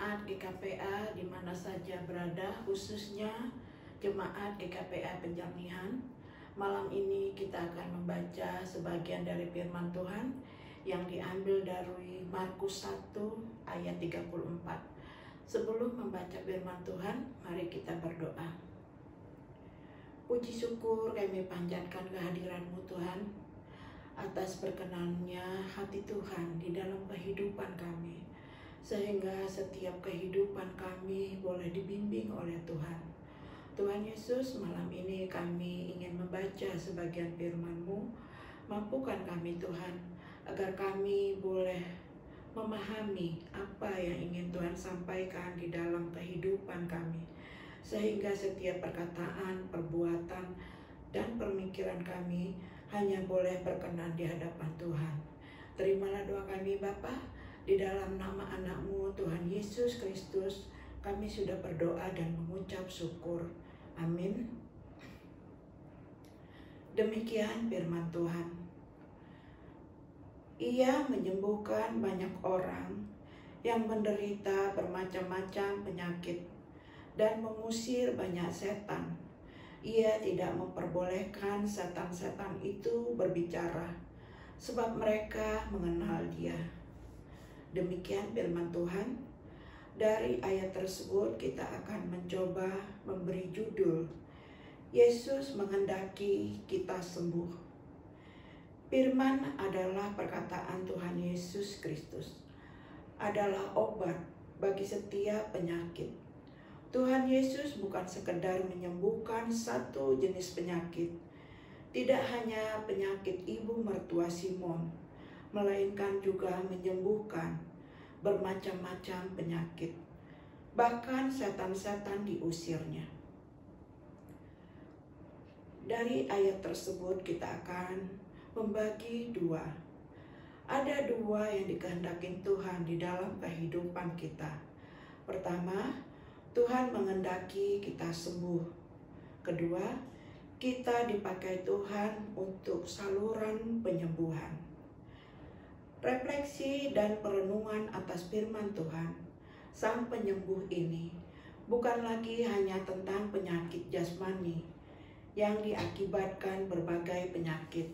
jemaat GKPA di mana saja berada, khususnya jemaat GKPA Penjernihan. Malam ini kita akan membaca sebagian dari firman Tuhan yang diambil dari Markus 1 ayat 34. Sebelum membaca firman Tuhan, mari kita berdoa. Puji syukur kami panjatkan kehadiran-Mu Tuhan, atas berkenannya hati Tuhan di dalam kehidupan kami, sehingga setiap kehidupan kami boleh dibimbing oleh Tuhan. Tuhan Yesus, malam ini kami ingin membaca sebagian firman-Mu. Mampukan kami Tuhan, agar kami boleh memahami apa yang ingin Tuhan sampaikan di dalam kehidupan kami, sehingga setiap perkataan, perbuatan, dan pemikiran kami hanya boleh berkenan di hadapan Tuhan. Terimalah doa kami Bapa, di dalam nama anak-Mu Tuhan Yesus Kristus, kami sudah berdoa dan mengucap syukur. Amin. Demikian firman Tuhan. Ia menyembuhkan banyak orang yang menderita bermacam-macam penyakit dan mengusir banyak setan. Ia tidak memperbolehkan setan-setan itu berbicara, sebab mereka mengenal Dia. Demikian firman Tuhan. Dari ayat tersebut kita akan mencoba memberi judul, Yesus menghendaki kita sembuh. Firman adalah perkataan Tuhan Yesus Kristus, adalah obat bagi setiap penyakit. Tuhan Yesus bukan sekedar menyembuhkan satu jenis penyakit, tidak hanya penyakit ibu mertua Simon, melainkan juga menyembuhkan bermacam-macam penyakit. Bahkan setan-setan diusirnya. Dari ayat tersebut kita akan membagi dua. Ada dua yang dikehendaki Tuhan di dalam kehidupan kita. Pertama, Tuhan menghendaki kita sembuh. Kedua, kita dipakai Tuhan untuk saluran penyembuhan. Refleksi dan perenungan atas firman Tuhan, Sang Penyembuh ini bukan lagi hanya tentang penyakit jasmani yang diakibatkan berbagai penyakit.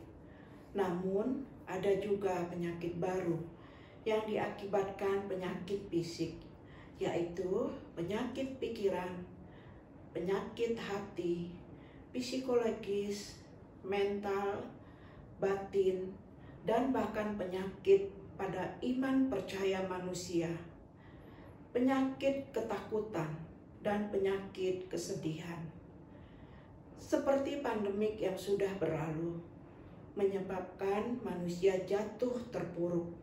Namun, ada juga penyakit baru yang diakibatkan penyakit fisik, yaitu penyakit pikiran, penyakit hati, psikologis, mental, batin, dan bahkan penyakit pada iman percaya manusia, penyakit ketakutan, dan penyakit kesedihan. Seperti pandemik yang sudah berlalu, menyebabkan manusia jatuh terpuruk.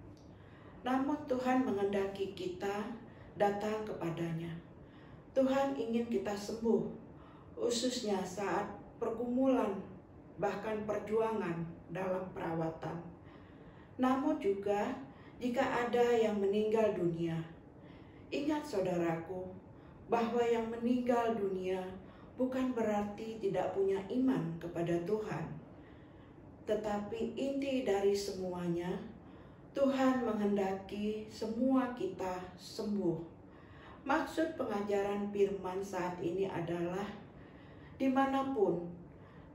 Namun Tuhan menghendaki kita datang kepadanya. Tuhan ingin kita sembuh, khususnya saat pergumulan, bahkan perjuangan dalam perawatan. Namun juga jika ada yang meninggal dunia, ingat saudaraku, bahwa yang meninggal dunia bukan berarti tidak punya iman kepada Tuhan. Tetapi inti dari semuanya, Tuhan menghendaki semua kita sembuh. Maksud pengajaran firman saat ini adalah dimanapun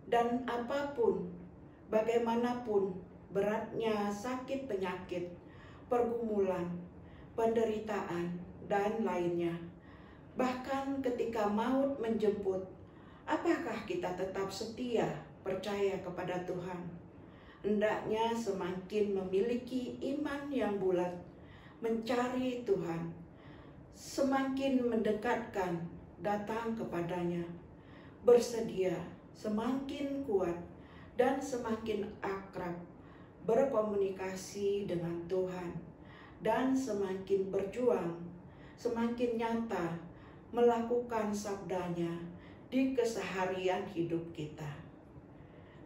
dan apapun, bagaimanapun beratnya sakit penyakit, pergumulan, penderitaan, dan lainnya. Bahkan ketika maut menjemput, apakah kita tetap setia percaya kepada Tuhan? Hendaknya semakin memiliki iman yang bulat, mencari Tuhan, semakin mendekatkan, datang kepadanya, bersedia, semakin kuat, dan semakin akrab, berkomunikasi dengan Tuhan, dan semakin berjuang, semakin nyata melakukan sabdanya di keseharian hidup kita.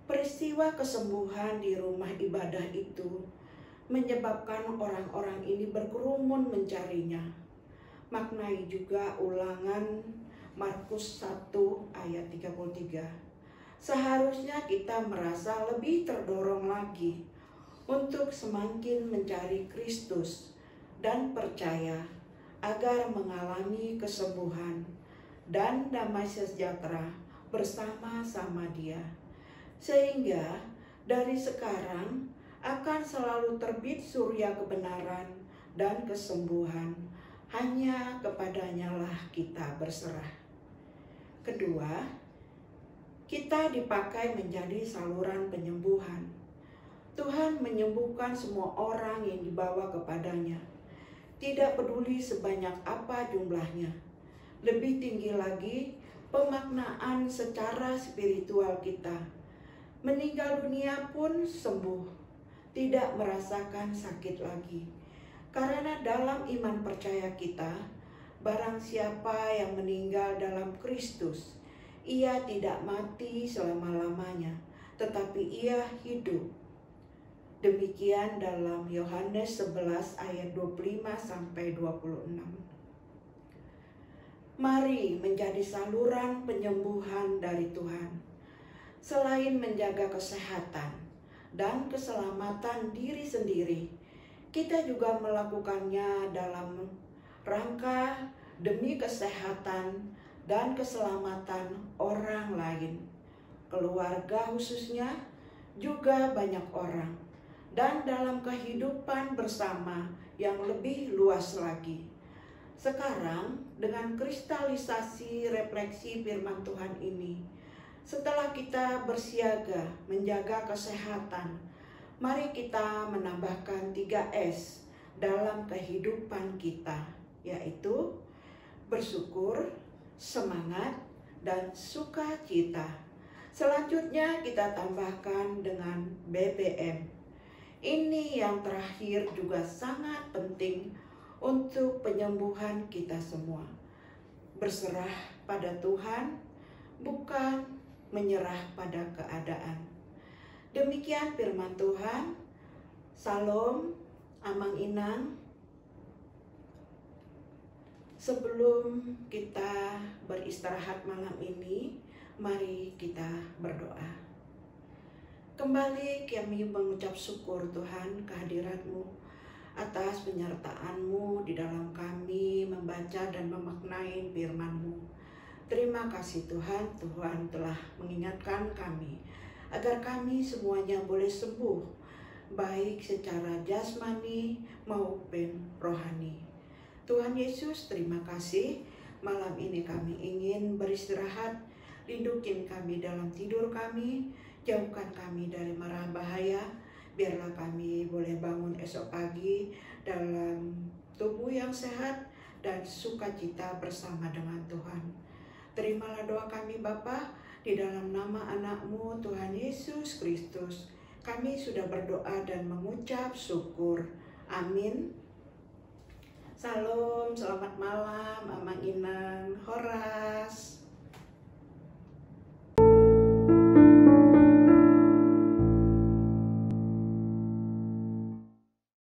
Peristiwa kesembuhan di rumah ibadah itu menyebabkan orang-orang ini berkerumun mencarinya. Maknai juga ulangan Markus 1 ayat 33. Seharusnya kita merasa lebih terdorong lagi untuk semakin mencari Kristus dan percaya agar mengalami kesembuhan dan damai sejahtera bersama-sama Dia. Sehingga dari sekarang akan selalu terbit surya kebenaran dan kesembuhan. Hanya kepadanya lah kita berserah. Kedua, kita dipakai menjadi saluran penyembuhan. Tuhan menyembuhkan semua orang yang dibawa kepadanya. Tidak peduli sebanyak apa jumlahnya. Lebih tinggi lagi pemaknaan secara spiritual kita. Meninggal dunia pun sembuh, tidak merasakan sakit lagi. Karena dalam iman percaya kita, barang siapa yang meninggal dalam Kristus, ia tidak mati selama-lamanya, tetapi ia hidup. Demikian dalam Yohanes 11 ayat 25-26. Mari menjadi saluran penyembuhan dari Tuhan. Selain menjaga kesehatan dan keselamatan diri sendiri, kita juga melakukannya dalam rangka demi kesehatan dan keselamatan orang lain, keluarga khususnya, juga banyak orang, dan dalam kehidupan bersama yang lebih luas lagi. Sekarang dengan kristalisasi refleksi firman Tuhan ini, setelah kita bersiaga menjaga kesehatan, mari kita menambahkan 3S dalam kehidupan kita, yaitu bersyukur, semangat, dan sukacita. Selanjutnya kita tambahkan dengan BBM. Ini yang terakhir juga sangat penting untuk penyembuhan kita semua. Berserah pada Tuhan, bukan menyerah pada keadaan. Demikian firman Tuhan. Salam, Amang Inang. Sebelum kita beristirahat malam ini, mari kita berdoa. Kembali kami mengucap syukur Tuhan kehadirat-Mu atas penyertaan-Mu di dalam kami membaca dan memaknai firman-Mu. Terima kasih Tuhan, Tuhan telah mengingatkan kami agar kami semuanya boleh sembuh, baik secara jasmani maupun rohani. Tuhan Yesus, terima kasih. Malam ini kami ingin beristirahat, lindungi kami dalam tidur kami, jauhkan kami dari mara bahaya, biarlah kami boleh bangun esok pagi dalam tubuh yang sehat dan sukacita bersama dengan Tuhan. Terimalah doa kami Bapa, di dalam nama anak-Mu Tuhan Yesus Kristus, kami sudah berdoa dan mengucap syukur. Amin. Salam, selamat malam, Amang Inang, hora.